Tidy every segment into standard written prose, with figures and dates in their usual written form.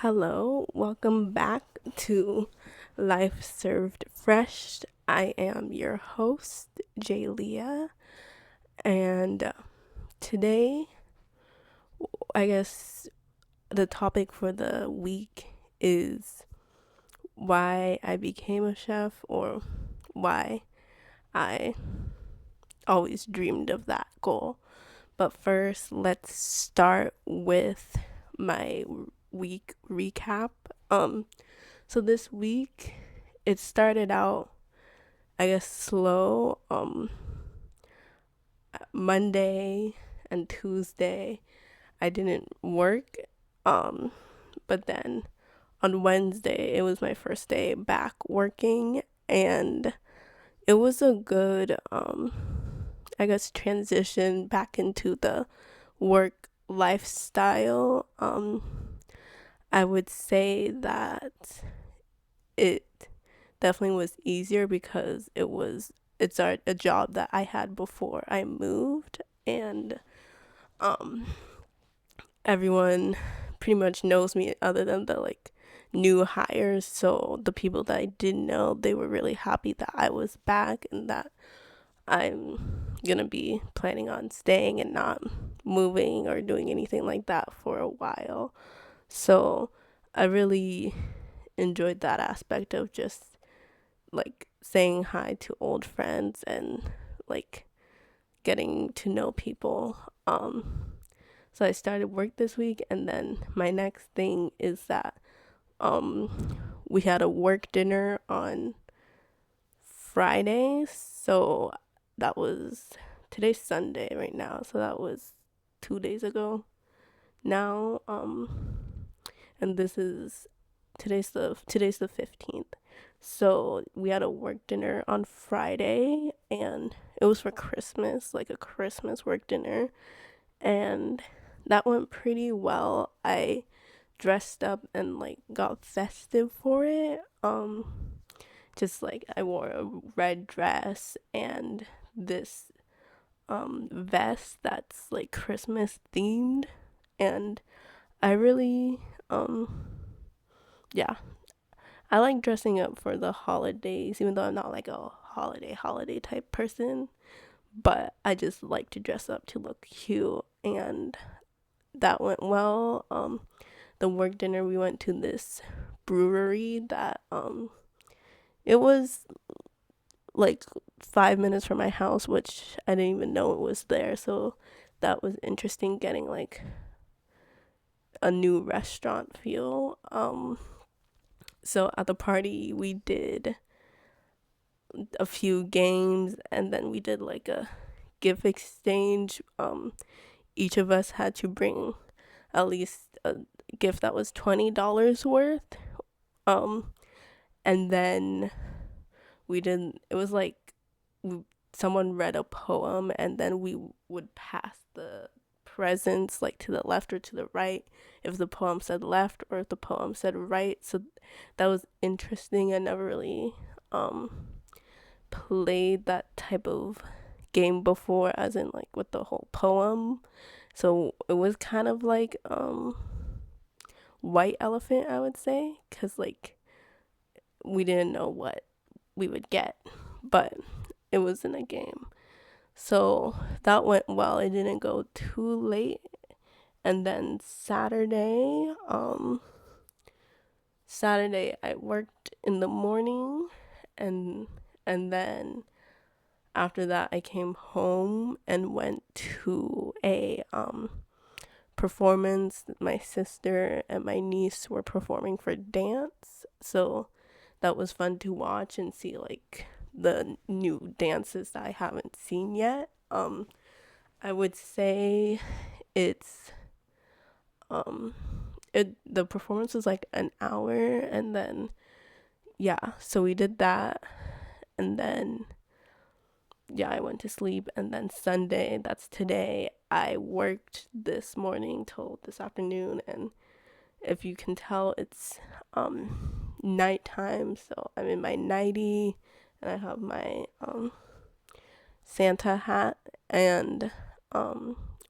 Hello, welcome back to Life Served Fresh. I am your host, Jaylia, and today, I guess the topic for the week is why I became a chef or why I always dreamed of that goal. But first, let's start with my week recap. So this week it started out, I guess, slow. Monday and Tuesday I didn't work. Um but then on Wednesday it was my first day back working, and it was a good I guess transition back into the work lifestyle. I would say that it definitely was easier because it's a job that I had before I moved, and um everyone pretty much knows me other than the new hires. So the people that I didn't know, they were really happy that I was back and that I'm gonna be planning on staying and not moving or doing anything like that for a while. So I really enjoyed that aspect of just saying hi to old friends and like getting to know people. So I started work this week, and then my next thing is that we had a work dinner on Friday. So that was today's Sunday right now. So that was 2 days ago now. And this is today's the 15th. So we had a work dinner on Friday, and it was for Christmas, like a Christmas work dinner, and that went pretty well. I dressed up and got festive for it. Just I wore a red dress and this vest that's like Christmas themed, and I really yeah, I like dressing up for the holidays, even though I'm not like a holiday type person, but I just like to dress up to look cute, and that went well. The work dinner, we went to this brewery that it was like 5 minutes from my house, which I didn't even know it was there. So that was interesting, getting a new restaurant feel. So at the party we did a few games, and then we did a gift exchange. Each of us had to bring at least a gift that was $20 worth. Um, and then we did. It was someone read a poem, and then we would pass the presents to the left or to the right if the poem said left or if the poem said right. So that was interesting. I never really played that type of game before, as in with the whole poem. So it was kind of white elephant, I would say, because we didn't know what we would get, but it was in a game. So that went well. It didn't go too late. And then Saturday I worked in the morning, and then after that I came home and went to a performance. My sister and my niece were performing for dance. So that was fun to watch and see the new dances that I haven't seen yet. I would say it's um the performance was an hour, and then yeah, so we did that, and then yeah, I went to sleep, and then Sunday, that's today, I worked this morning till this afternoon, and if you can tell, it's nighttime, so I'm in my nightie and I have my Santa hat, and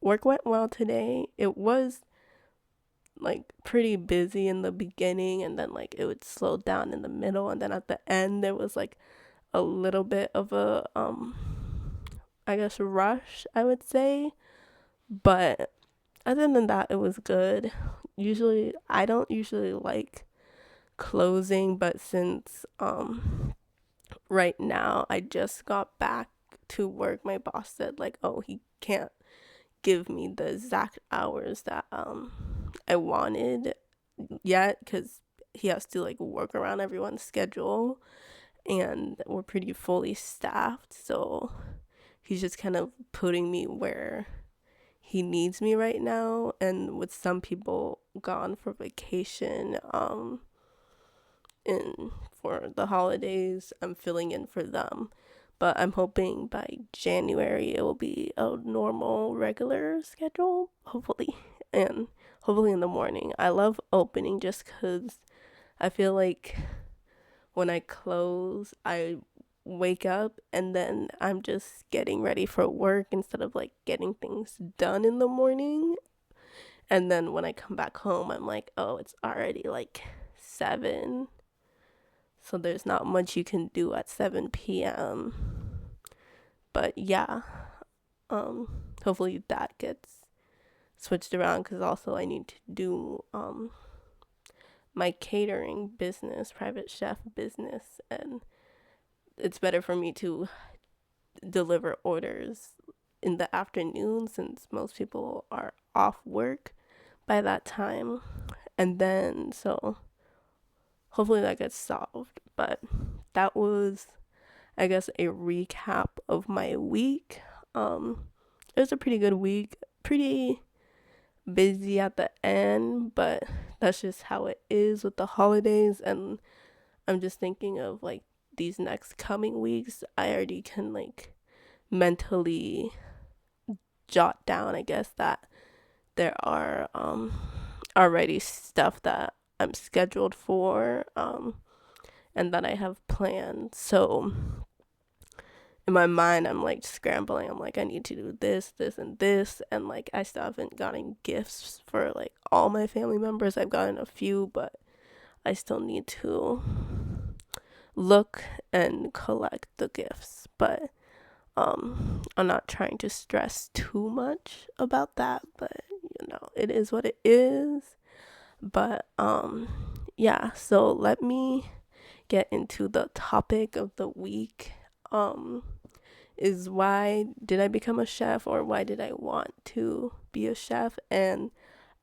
work went well today. It was like pretty busy in the beginning, and then like it would slow down in the middle, and then at the end there was like a little bit of a I guess rush, I would say. But other than that, it was good. Usually I don't usually like closing, but since right now I just got back to work, my boss said like, oh, he can't give me the exact hours that I wanted yet, because he has to like work around everyone's schedule, and we're pretty fully staffed, so he's just kind of putting me where he needs me right now. And with some people gone for vacation in for the holidays, I'm filling in for them. But I'm hoping by January it will be a normal, regular schedule, hopefully. And hopefully in the morning. I love opening just because I feel like when I close, I wake up and then I'm just getting ready for work instead of like getting things done in the morning. And then when I come back home, I'm like, oh, it's already like 7. So there's not much you can do at 7 p.m. But yeah, hopefully that gets switched around, because also I need to do my catering business, private chef business, and it's better for me to deliver orders in the afternoon since most people are off work by that time. And then so hopefully that gets solved. But that was, I guess, a recap of my week. It was a pretty good week, pretty busy at the end, but that's just how it is with the holidays. And I'm just thinking of like these next coming weeks. I already can like mentally jot down, I guess, that there are already stuff that I'm scheduled for, and that I have planned. So in my mind, I'm like scrambling. I'm like, I need to do this, this, and this. And like, I still haven't gotten gifts for like all my family members. I've gotten a few, but I still need to look and collect the gifts. But I'm not trying to stress too much about that, but it is what it is. But yeah, so let me get into the topic of the week. Is why did I become a chef, or why did I want to be a chef? And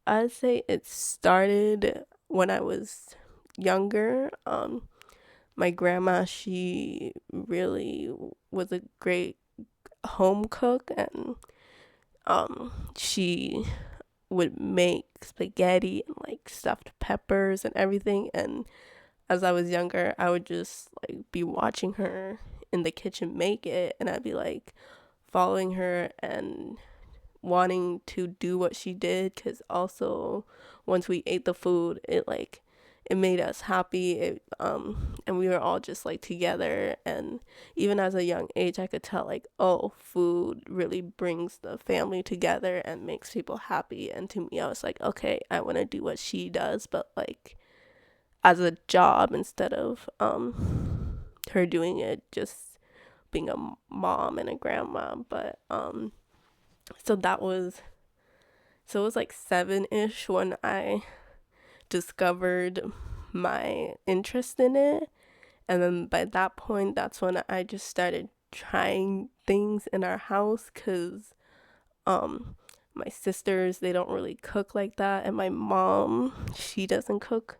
I'd say it started when I was younger. My grandma, she really was a great home cook, and she would make spaghetti and like stuffed peppers and everything. And as I was younger, I would just like be watching her in the kitchen make it, and I'd be like following her and wanting to do what she did, because also once we ate the food, it made us happy. And we were all just like together, and even as a young age I could tell like, oh, food really brings the family together and makes people happy. And to me, I was like, okay, I want to do what she does, but like as a job, instead of her doing it just being a mom and a grandma. But so that was so it was like 7ish when I discovered my interest in it. And then by that point, that's when I just started trying things in our house, because my sisters, they don't really cook like that, and my mom, she doesn't cook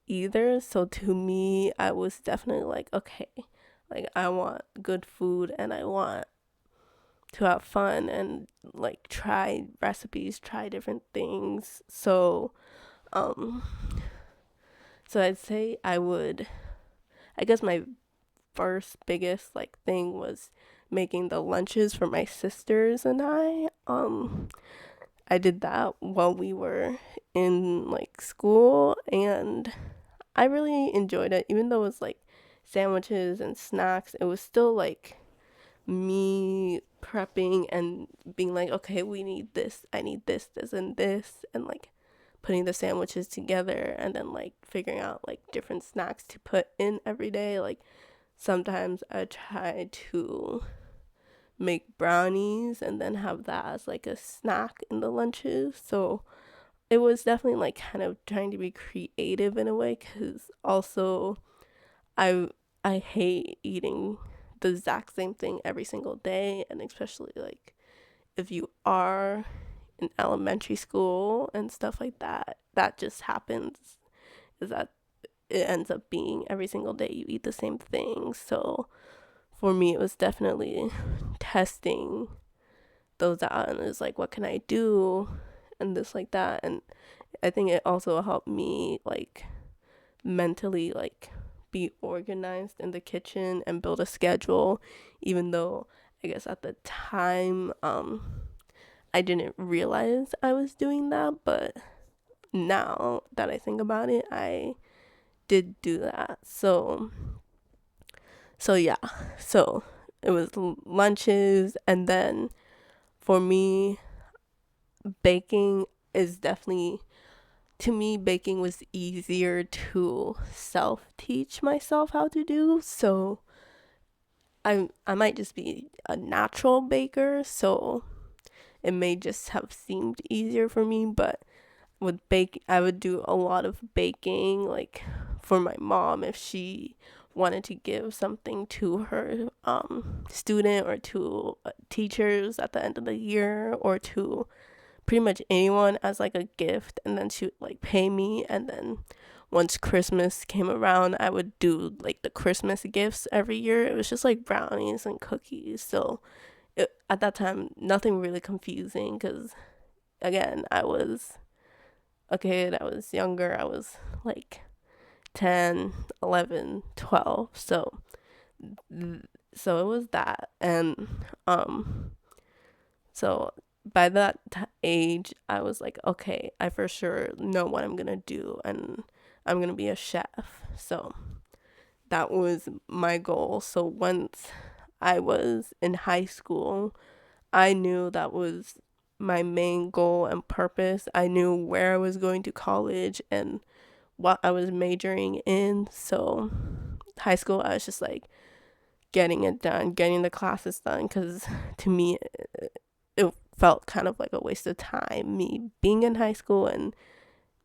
either. So to me, I was definitely like, okay, like I want good food, and I want to have fun and like try recipes, try different things. Um so I'd say I guess my first biggest like thing was making the lunches for my sisters and I did that while we were in like school, and I really enjoyed it. Even though it was like sandwiches and snacks, it was still like me prepping and being like, okay, we need this, I need this, this, and this, and like putting the sandwiches together and then like figuring out like different snacks to put in every day. Like sometimes I try to make brownies and then have that as like a snack in the lunches. So it was definitely like kind of trying to be creative in a way, because also I I hate eating the exact same thing every single day, and especially like if you are in elementary school and stuff like that, that just happens, is that it ends up being every single day you eat the same thing. So for me, it was definitely testing those out, and it's like, what can I do, and this like that. And I think it also helped me like mentally like be organized in the kitchen and build a schedule, even though I guess at the time I didn't realize I was doing that, but now that I think about it, I did do that. So yeah. So it was lunches, and then for me, baking is definitely, to me, baking was easier to self teach myself how to do. So I might just be a natural baker, so it may just have seemed easier for me. But with bake, I would do a lot of baking, like for my mom if she wanted to give something to her student, or to teachers at the end of the year, or to pretty much anyone as like a gift, and then she would like pay me. And then once Christmas came around, I would do like the Christmas gifts every year. It was just like brownies and cookies. So at that time, nothing really confusing, because again, I was a kid, I was younger, I was like 10, 11, 12. So it was that. And so by that age, I was like, okay, I for sure know what I'm gonna do, and I'm gonna be a chef. So that was my goal. So once I was in high school, I knew that was my main goal and purpose. I knew where I was going to college and what I was majoring in. So high school, I was just like getting it done, getting the classes done, because to me, it felt kind of like a waste of time, me being in high school and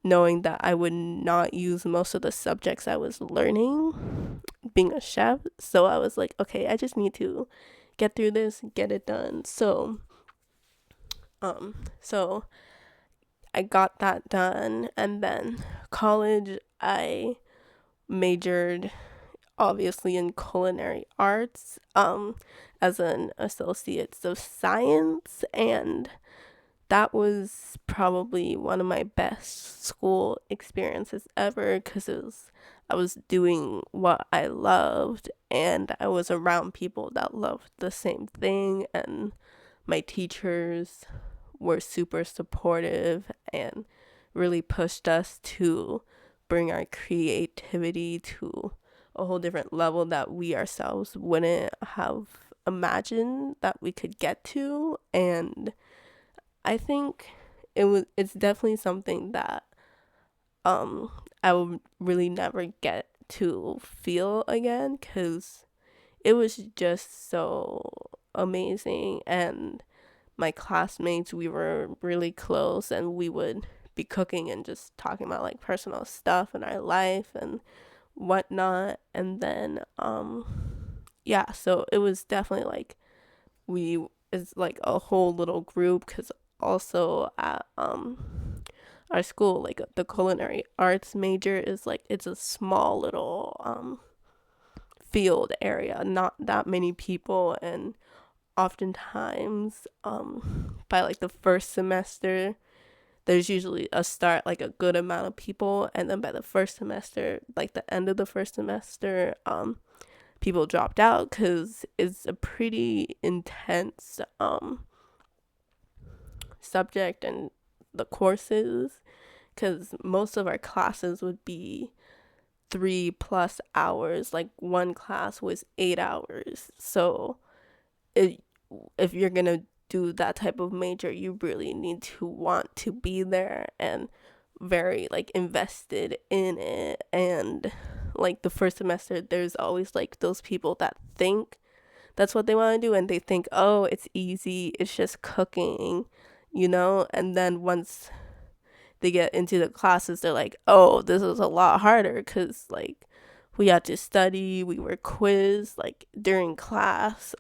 knowing that I would not use most of the subjects I was learning being a chef. So I was like, okay, I just need to get through this, get it done. So I got that done, and then college, I majored obviously in culinary arts as an associate of science, and that was probably one of my best school experiences ever, because I was doing what I loved, and I was around people that loved the same thing, and my teachers were super supportive and really pushed us to bring our creativity to a whole different level that we ourselves wouldn't have imagined that we could get to. And I think it's definitely something that I would really never get to feel again, because it was just so amazing. And my classmates, we were really close, and we would be cooking and just talking about like personal stuff in our life and whatnot. And then yeah, so it was definitely like, it's like a whole little group, because also at our school, like the culinary arts major is like, it's a small little field area, not that many people. And oftentimes by like the first semester, there's usually a start like a good amount of people, and then by the first semester, like the end of the first semester, people dropped out, because it's a pretty intense subject, and the courses, because most of our classes would be 3+ hours. Like one class was 8 hours. So it, if you're gonna do that type of major, you really need to want to be there and very like invested in it. And like the first semester, there's always like those people that think that's what they want to do, and they think, oh, it's easy, it's just cooking, and then once they get into the classes, they're like, oh, this is a lot harder, because like we had to study, we were quizzed like during class.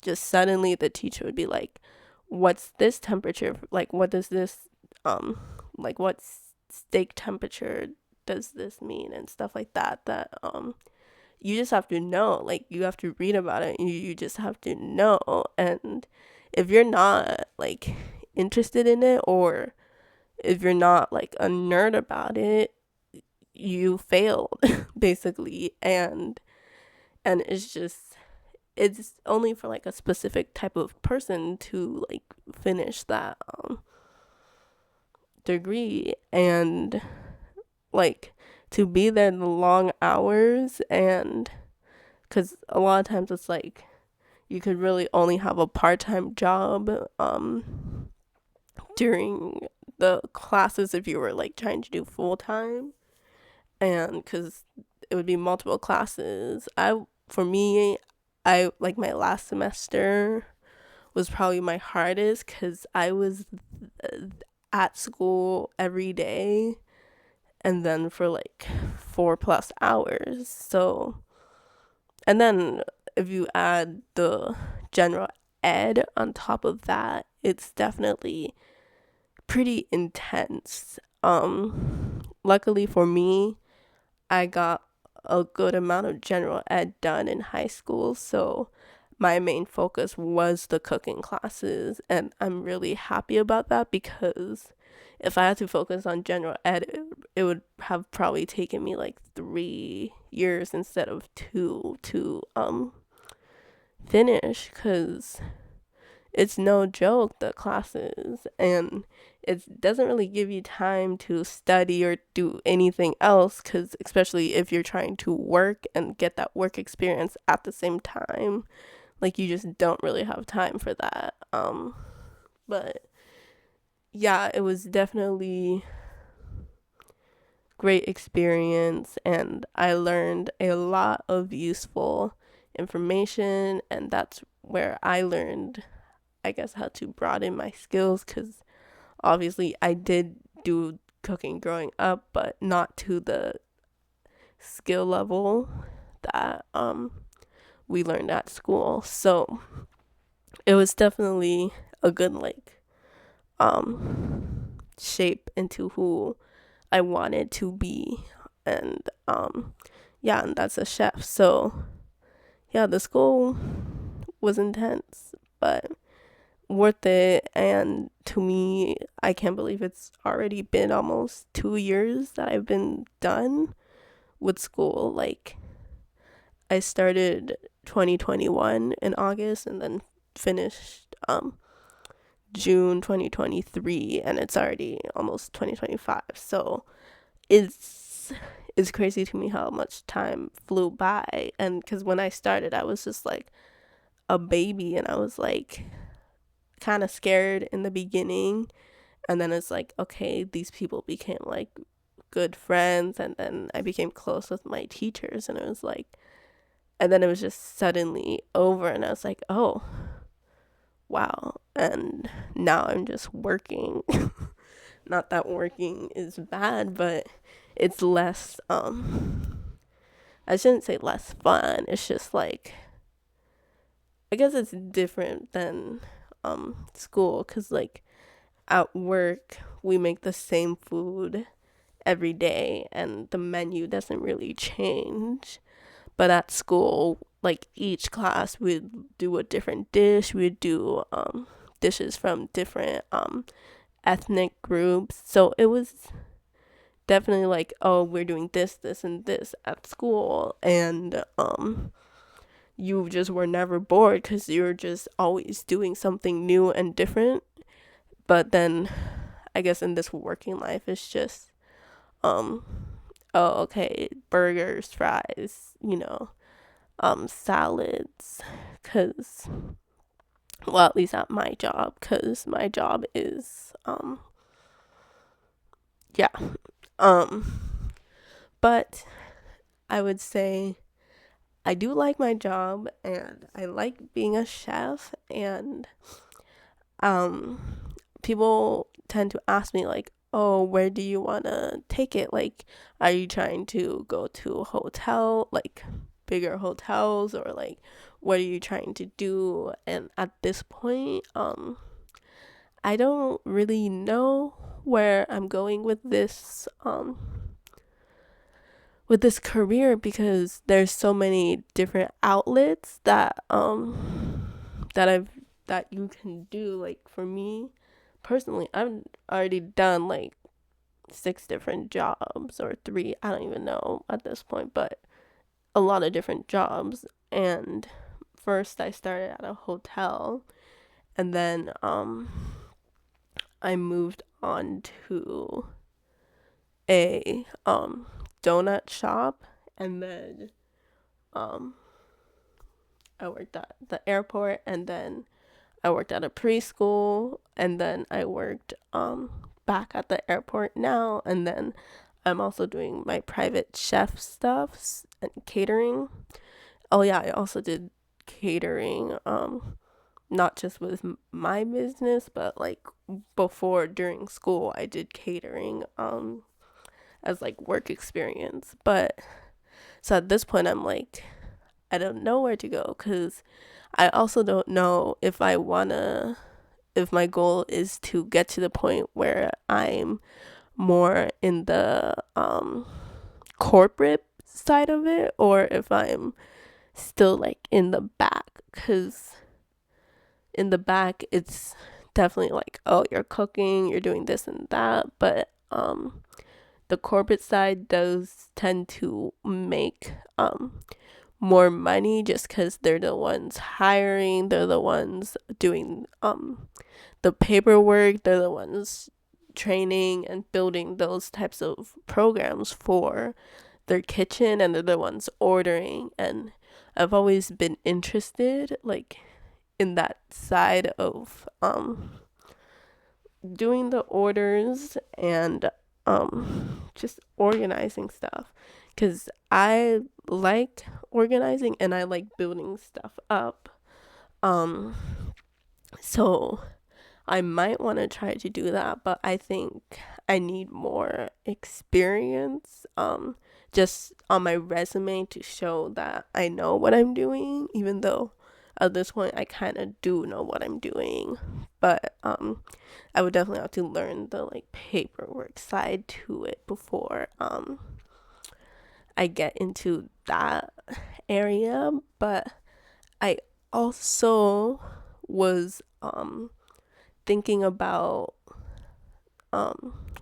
Just suddenly the teacher would be like, what's this temperature, like what does this like what steak temperature does this mean, and stuff like that, you just have to know, like you have to read about it, and you just have to know. And if you're not like interested in it, or if you're not like a nerd about it, you failed basically. And it's only for like a specific type of person to like finish that degree. And like to be there the long hours, and because a lot of times it's like you could really only have a part-time job during the classes if you were like trying to do full-time. And because it would be multiple classes, for me, I like my last semester was probably my hardest, because I was at school every day, and then for like 4+ hours. So, and then if you add the general ed on top of that, it's definitely pretty intense. Luckily for me, I got a good amount of general ed done in high school, so my main focus was the cooking classes, and I'm really happy about that, because if I had to focus on general ed, it would have probably taken me like 3 years instead of 2 to finish, because it's no joke, the classes, and it doesn't really give you time to study or do anything else, because especially if you're trying to work and get that work experience at the same time, like you just don't really have time for that. But yeah, it was definitely great experience, and I learned a lot of useful information, and that's where I learned, I guess, how to broaden my skills, because obviously I did do cooking growing up, but not to the skill level that we learned at school. So it was definitely a good like shape into who I wanted to be. And yeah, and that's a chef. So yeah, the school was intense, but worth it. And to me, I can't believe it's already been almost 2 years that I've been done with school. Like I started 2021 in August, and then finished June 2023, and it's already almost 2025. So it's crazy to me how much time flew by. And because when I started, I was just like a baby, and I was like kind of scared in the beginning, and then it's like, okay, these people became like good friends, and then I became close with my teachers, and it was like, and then it was just suddenly over, and I was like, oh wow. And now I'm just working. Not that working is bad, but it's less I shouldn't say less fun, it's just like, I guess it's different than school, because like at work we make the same food every day, and the menu doesn't really change. But at school, like each class we'd do a different dish, we'd do dishes from different ethnic groups. So it was definitely like, oh, we're doing this and this at school. And you just were never bored, because you're just always doing something new and different. But then I guess in this working life, it's just oh, okay, burgers, fries, salads, because, well, at least at my job, because my job is yeah. But I would say I do like my job and I like being a chef, and um people tend to ask me like, "Oh, where do you want to take it? Like, are you trying to go to a hotel, like bigger hotels, or like what are you trying to do?" And at this point, I don't really know where I'm going with this career, because there's so many different outlets that I've that you can do. Like for me personally, I've already done like 6 different jobs, or 3, I don't even know at this point, but a lot of different jobs. And first I started at a hotel, and then I moved on to a donut shop, and then um I worked at the airport, and then I worked at a preschool, and then I worked back at the airport now, and then I'm also doing my private chef stuffs and catering. Oh yeah, I also did catering, not just with my business, but like before, during school I did catering as like work experience. But so at this point I'm like, I don't know where to go, cuz I also don't know if my goal is to get to the point where I'm more in the corporate side of it, or if I'm still like in the back, cuz in the back it's definitely like, oh, you're cooking, you're doing this and that, but the corporate side does tend to make more money, just because they're the ones hiring, they're the ones doing the paperwork, they're the ones training and building those types of programs for their kitchen, and they're the ones ordering. And I've always been interested like in that side of doing the orders and just organizing stuff, because I like organizing and I like building stuff up. um so I might want to try to do that, but I think I need more experience, just on my resume, to show that I know what I'm doing, even though at this point I kind of do know what I'm doing. But I would definitely have to learn the like paperwork side to it before I get into that area. But I also was thinking about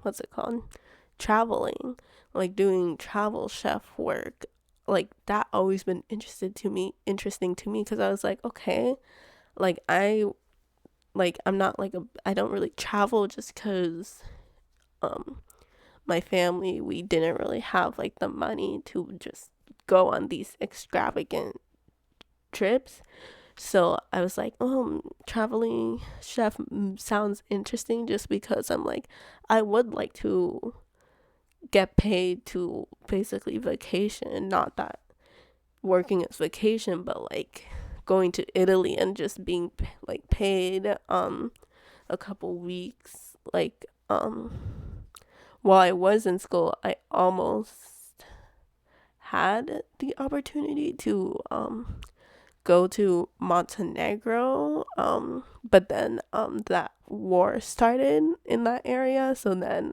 what's it called, traveling, like doing travel chef work. Like that always been interesting to me, because I was like, okay, like I'm not like I don't really travel, just because um my family, we didn't really have like the money to just go on these extravagant trips. So I was like, oh, traveling chef sounds interesting, just because I'm like, I would like to get paid to basically vacation. Not that working is vacation, but like going to Italy and just being like paid a couple weeks. Like while I was in school, I almost had the opportunity to go to Montenegro, but then that war started in that area, so then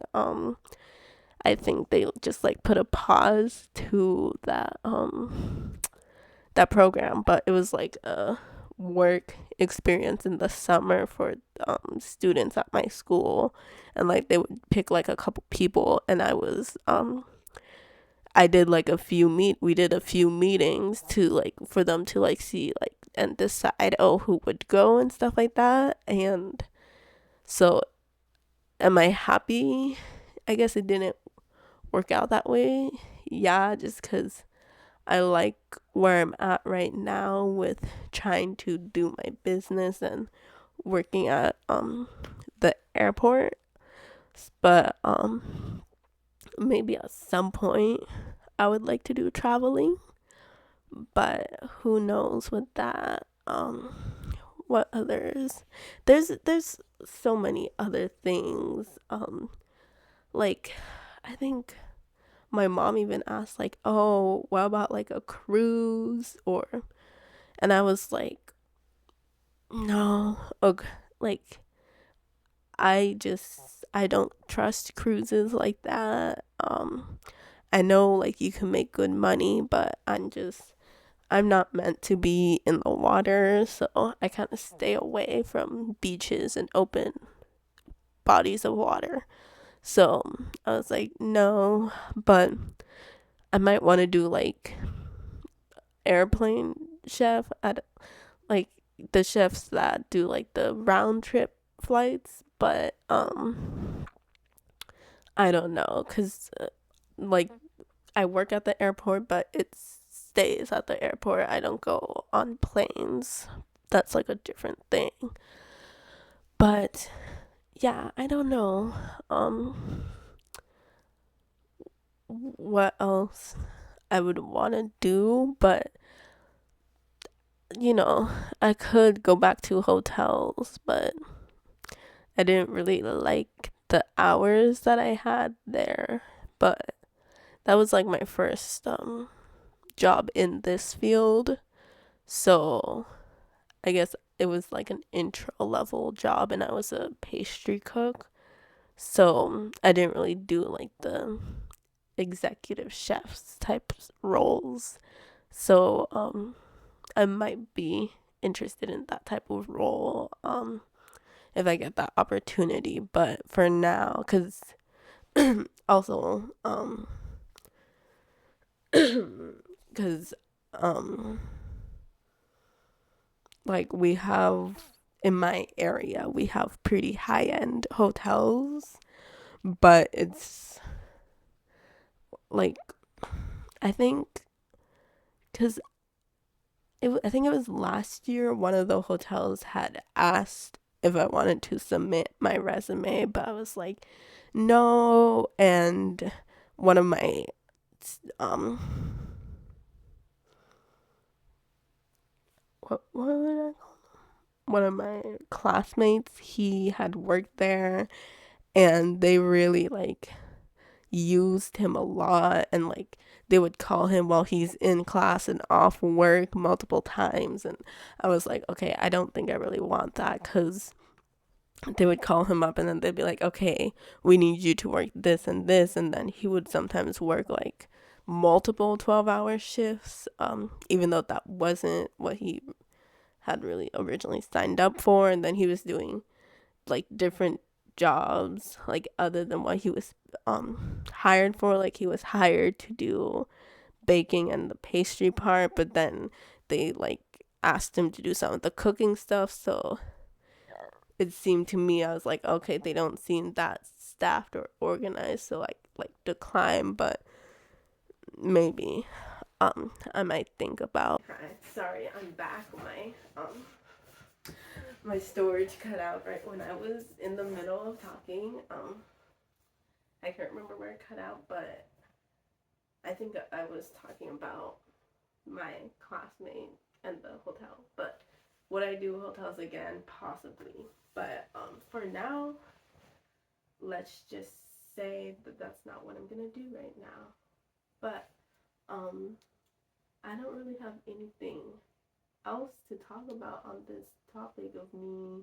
I think they just like put a pause to that program. But it was like a work experience in the summer for students at my school, and like they would pick like a couple people, and I did like we did a few meetings to like for them to like see like and decide, oh, who would go and stuff like that. And so am I happy? I guess it didn't work out that way. Yeah, just because I like where I'm at right now with trying to do my business and working at the airport. But maybe at some point I would like to do traveling, but who knows with that. What others? There's so many other things. Like I think my mom even asked like, "Oh, what about like a cruise?" Or and I was like, "No, okay." Like I don't trust cruises like that. I know like you can make good money, but I'm not meant to be in the water, so I kind of stay away from beaches and open bodies of water. So I was like, no, but I might want to do like airplane chef at like the chefs that do like the round trip flights, but I don't know cuz like I work at the airport, but it stays at the airport. I don't go on planes. That's like a different thing. But yeah, I don't know. What else I would want to do, but you know, I could go back to hotels, but I didn't really like the hours that I had there. But that was like my first job in this field. So I guess it was like an intro level job and I was a pastry cook. So I didn't really do like the executive chefs type roles. So I might be interested in that type of role if I get that opportunity. But for now, cuz also cuz like we have in my area, we have pretty high-end hotels, but it's like I think cuz I think it was last year one of the hotels had asked if I wanted to submit my resume, but I was like, no. And one of my um what would I call one of my classmates, he had worked there and they really like used him a lot and like they would call him while he's in class and off work multiple times, and I was like, okay, I don't think I really want that because they would call him up and then they'd be like, okay, we need you to work this and this, and then he would sometimes work like multiple 12-hour shifts, even though that wasn't what he had really originally signed up for, and then he was doing like different jobs like other than what he was hired for. Like he was hired to do baking and the pastry part, but then they like asked him to do some of the cooking stuff. So it seemed to me, I was like, okay, they don't seem that staffed or organized, so like decline. But maybe I might think about. Sorry, I'm back. My storage cut out right when I was in the middle of talking. I can't remember where it cut out, but I think I was talking about my classmate and the hotel. But would I do hotels again? Possibly. But for now, let's just say that that's not what I'm gonna do right now. But um, I don't really have anything else to talk about on this topic of me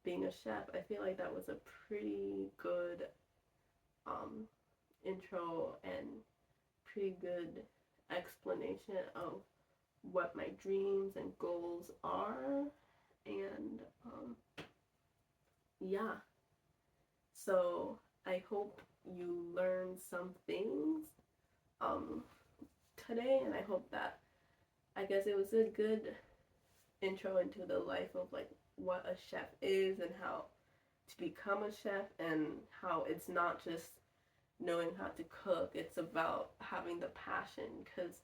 being a chef. I feel like that was a pretty good um, intro and pretty good explanation of what my dreams and goals are. And yeah, so I hope you learned some things um, today, and I hope that I guess it was a good intro into the life of like what a chef is and how to become a chef, and how it's not just knowing how to cook, it's about having the passion, because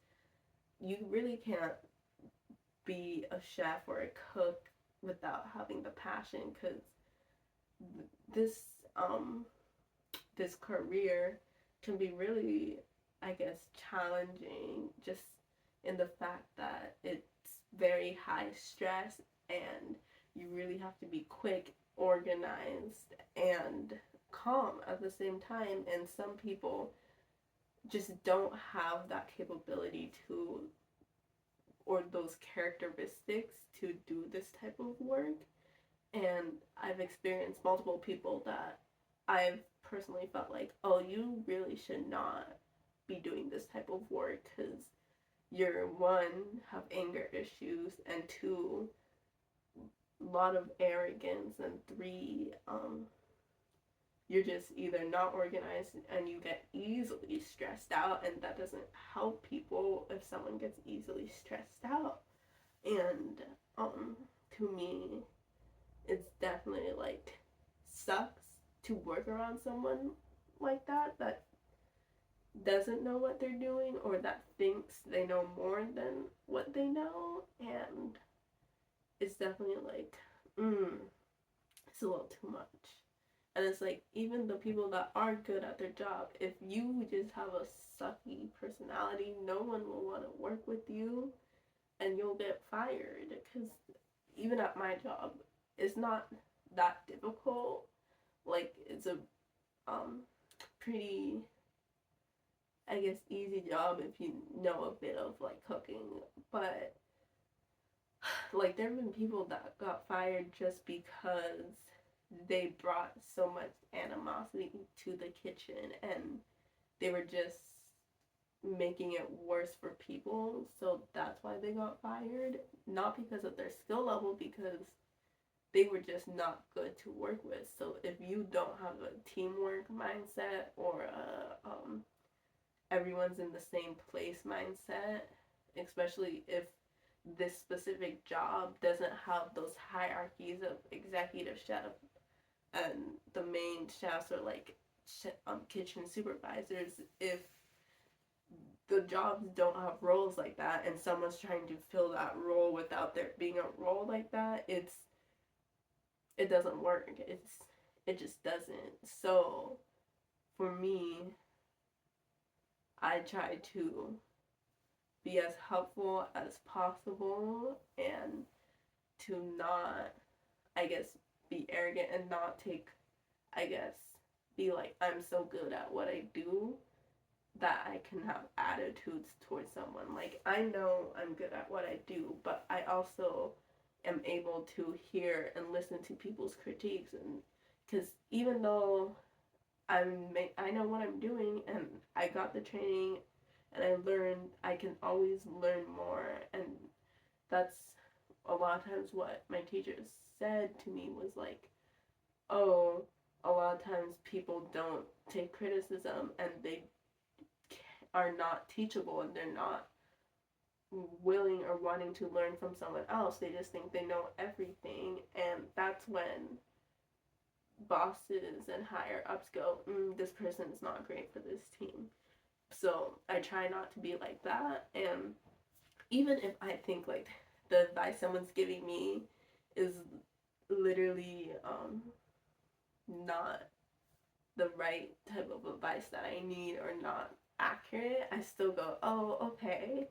you really can't be a chef or a cook without having the passion, because this this career can be really, I guess, challenging just in the fact that it's very high stress and you really have to be quick, organized, and calm at the same time. And some people just don't have that capability to, or those characteristics to do this type of work. And I've experienced multiple people that I've personally felt like, oh, you really should not be doing this type of work because you're, one, have anger issues, and two, a lot of arrogance, and three, you're just either not organized and you get easily stressed out, and that doesn't help people if someone gets easily stressed out. And um to me, it's definitely like sucks to work around someone like that doesn't know what they're doing, or that thinks they know more than what they know. And it's definitely like, it's a little too much. And it's like, even the people that are good at their job, if you just have a sucky personality, no one will want to work with you, and you'll get fired. Because even at my job, it's not that difficult. Like, it's a um pretty, I guess, easy job if you know a bit of like cooking. But like, there have been people that got fired just because they brought so much animosity to the kitchen, and they were just making it worse for people. So that's why they got fired. Not because of their skill level, because they were just not good to work with. So if you don't have a teamwork mindset, or a everyone's in the same place mindset, especially if this specific job doesn't have those hierarchies of executive chef and the main chefs are like kitchen supervisors. If the jobs don't have roles like that and someone's trying to fill that role without there being a role like that, it doesn't work. It just doesn't. So for me, I try to be as helpful as possible, and to not, I guess, be arrogant, and not take, I guess, be like, I'm so good at what I do that I can have attitudes towards someone. Like, I know I'm good at what I do, but I also am able to hear and listen to people's critiques. And because even though I know what I'm doing, and I got the training, and I learned, I can always learn more. And that's a lot of times what my teachers said to me was like, oh, a lot of times people don't take criticism, and they are not teachable, and they're not willing or wanting to learn from someone else. They just think they know everything. And that's when bosses and higher ups go, this person's not great for this team. So I try not to be like that. And even if I think like the advice someone's giving me is literally not the right type of advice that I need, or not accurate, I still go, oh, okay,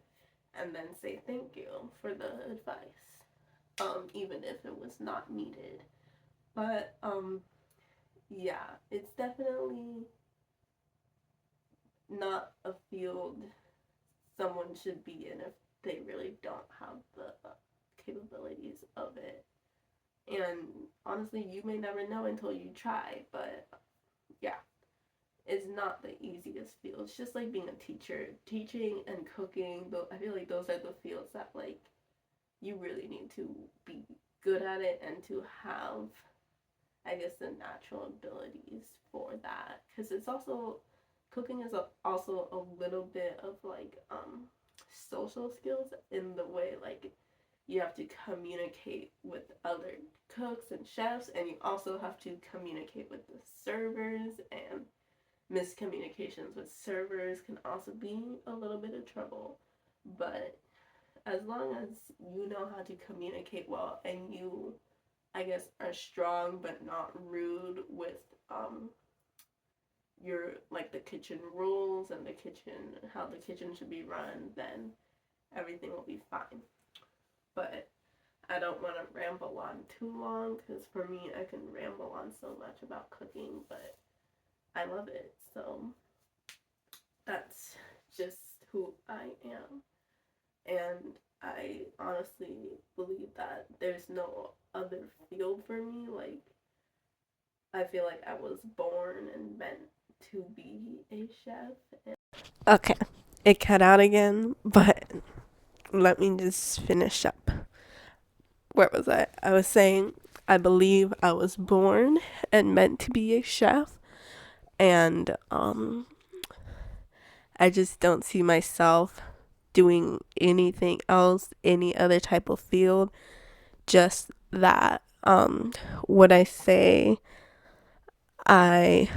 and then say thank you for the advice, even if it was not needed. But yeah, it's definitely not a field someone should be in if they really don't have the capabilities of it. And honestly, you may never know until you try. But yeah, it's not the easiest field. It's just like being a teacher. Teaching and cooking, though, I feel like those are the fields that like you really need to be good at it, and to have, I guess, the natural abilities for that. Because it's also, cooking is also a little bit of like social skills, in the way like you have to communicate with other cooks and chefs, and you also have to communicate with the servers, and miscommunications with servers can also be a little bit of trouble. But as long as you know how to communicate well, and you, I guess, are strong but not rude with your like the kitchen rules and the kitchen how the kitchen should be run, then everything will be fine. But I don't want to ramble on too long because for me, I can ramble on so much about cooking, but I love it. So that's just who I am. And I honestly believe that there's no other field for me. Like, I feel like I was born and meant to be a chef. Okay, it cut out again, but let me just finish up. Where was I? I was saying I believe I was born and meant to be a chef, and I just don't see myself doing anything else, any other type of field, just that. Would I say I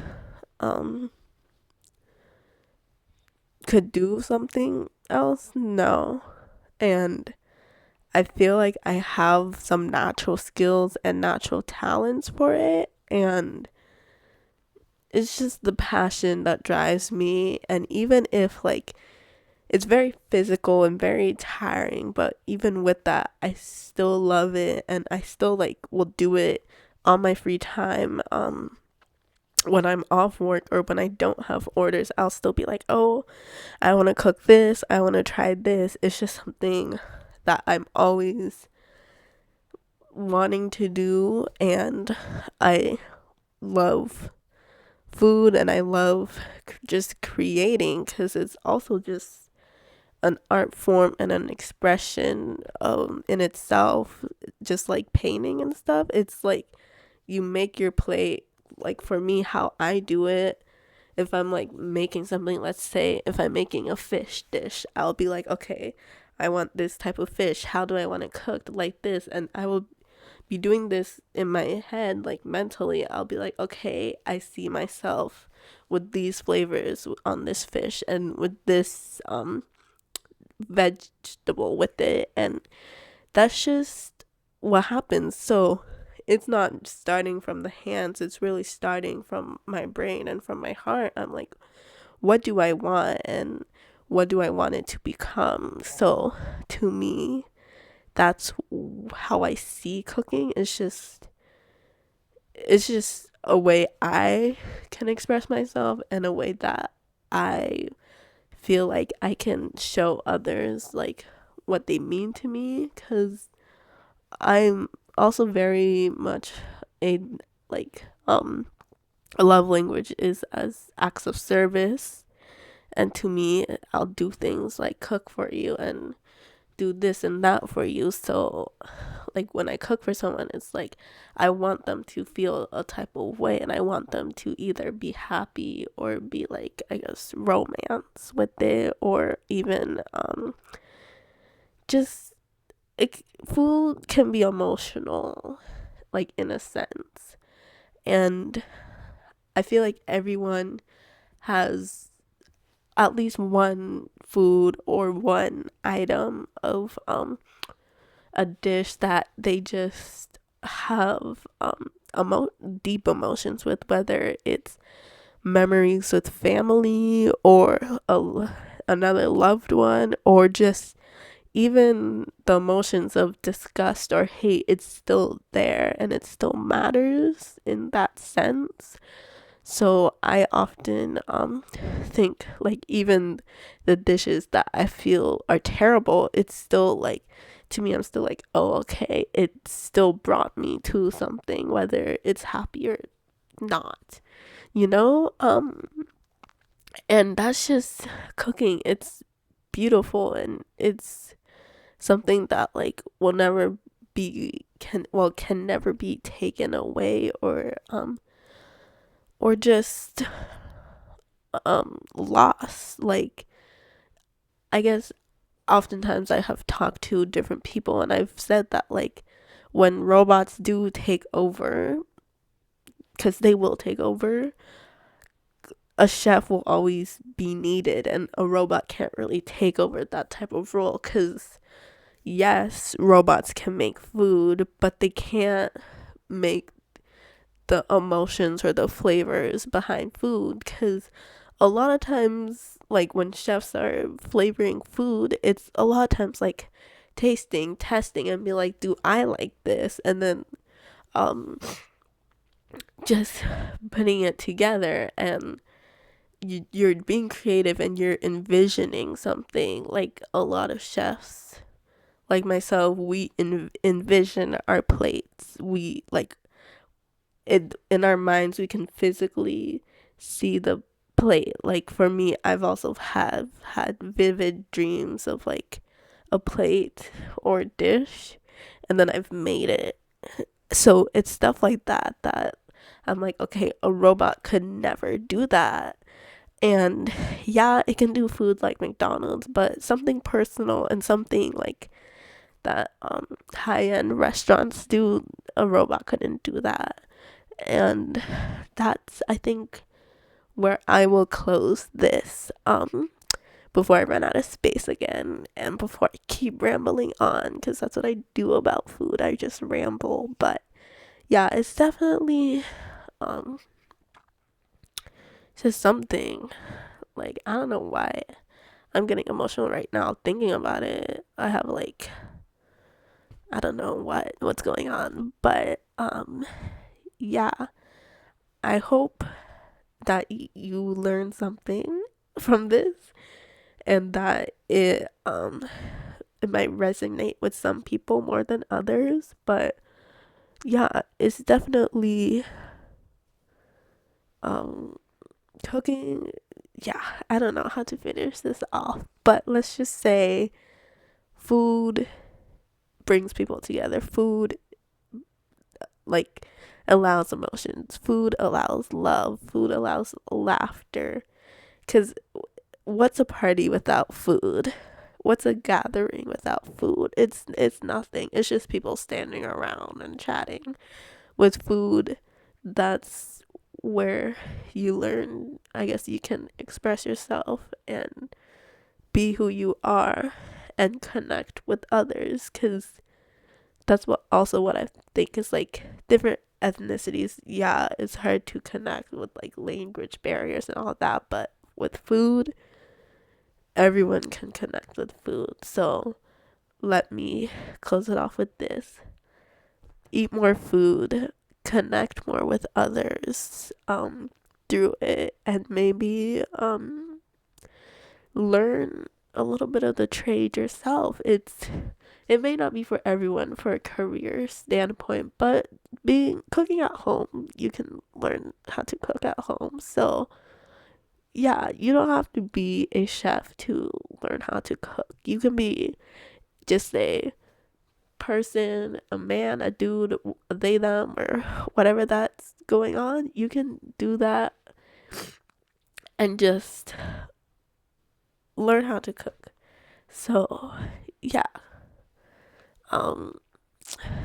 could do something else? No. And I feel like I have some natural skills and natural talents for it, and it's just the passion that drives me. And even if like it's very physical and very tiring, but even with that, I still love it, and I still like will do it on my free time. When I'm off work or when I don't have orders, I'll still be like, oh, I want to cook this, I want to try this. It's just something that I'm always wanting to do, and I love food and I love just creating because it's also just an art form and an expression in itself, just like painting and stuff. It's like you make your plate. Like for me, how I do it, if I'm like making something, let's say if I'm making a fish dish, I'll be like, okay, I want this type of fish, how do I want it cooked, like this, and I will be doing this in my head, like mentally. I'll be like, okay, I see myself with these flavors on this fish and with this vegetable with it, and that's just what happens. So it's not starting from the hands, it's really starting from my brain and from my heart. I'm like, what do I want and what do I want it to become? So to me, that's how I see cooking. It's just a way I can express myself and a way that I feel like I can show others like what they mean to me, cuz I'm also very much a like a love language is as acts of service, and to me I'll do things like cook for you and do this and that for you. So like when I cook for someone, it's like I want them to feel a type of way, and I want them to either be happy or be like, I guess, romance with it, or even just food can be emotional, like in a sense. And I feel like everyone has at least one food or one item of a dish that they just have deep emotions with, whether it's memories with family or another loved one, or just even the emotions of disgust or hate. It's still there and it still matters in that sense. So I often think like even the dishes that I feel are terrible, it's still like, to me, I'm still like, oh, okay, it still brought me to something, whether it's happy or not, you know? And that's just cooking. It's beautiful, and it's something that like will never can never be taken away or just lost. Like, I guess oftentimes I have talked to different people and I've said that like when robots do take over, because they will take over, a chef will always be needed, and a robot can't really take over that type of role. Because yes, robots can make food, but they can't make the emotions or the flavors behind food, because a lot of times, like when chefs are flavoring food, it's a lot of times like tasting, testing, and be like, do I like this? And then um just putting it together, and you're being creative and you're envisioning something. Like a lot of chefs like myself, we envision our plates. We like it in our minds, we can physically see the plate. Like for me, I've also had vivid dreams of like a plate or dish, and then I've made it. So it's stuff like that I'm like, okay, a robot could never do that. And yeah, it can do food like McDonald's, but something personal and something like that high-end restaurants do, a robot couldn't do that. And that's, I think, where I will close this before I run out of space again, and before I keep rambling on, because that's what I do about food. I just ramble. But yeah, it's definitely um just something. Like, I don't know why I'm getting emotional right now thinking about it. I have like, I don't know what's going on, but yeah, I hope that you learn something from this, and that it might resonate with some people more than others. But yeah, it's definitely cooking. Yeah, I don't know how to finish this off, but let's just say food brings people together. Food like allows emotions. Food allows love. Food allows laughter. Because what's a party without food? What's a gathering without food? It's nothing. It's just people standing around and chatting. With food, that's where you learn. I guess you can express yourself and be who you are and connect with others, because that's what I think is like different ethnicities. Yeah, it's hard to connect with like language barriers and all that, but with food, everyone can connect with food. So let me close it off with this: eat more food, connect more with others through it, and maybe learn a little bit of the trade yourself. It may not be for everyone for a career standpoint, but being cooking at home, you can learn how to cook at home. So yeah, you don't have to be a chef to learn how to cook. You can be just a person, a man, a dude, a they, them, or whatever that's going on. You can do that and just learn how to cook. So yeah. Um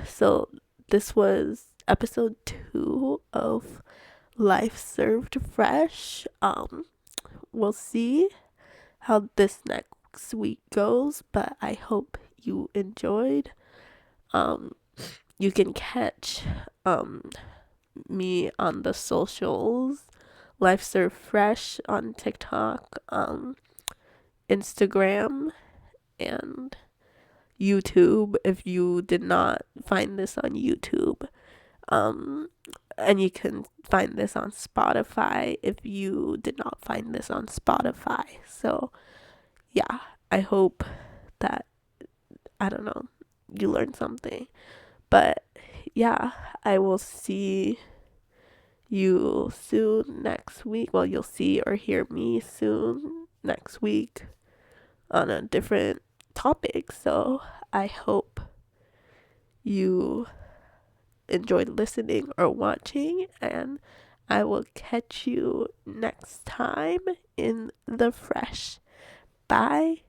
so this was episode 2 of Life Served Fresh. We'll see how this next week goes, but I hope you enjoyed. You can catch me on the socials: Life Serve Fresh on TikTok, Instagram, and YouTube if you did not find this on YouTube. And you can find this on Spotify if you did not find this on Spotify. So yeah, I hope that, I don't know, you learned something. But yeah, I will see you soon next week. Well, you'll see or hear me soon next week on a different topic. So I hope you enjoyed listening or watching, and I will catch you next time in the fresh. Bye.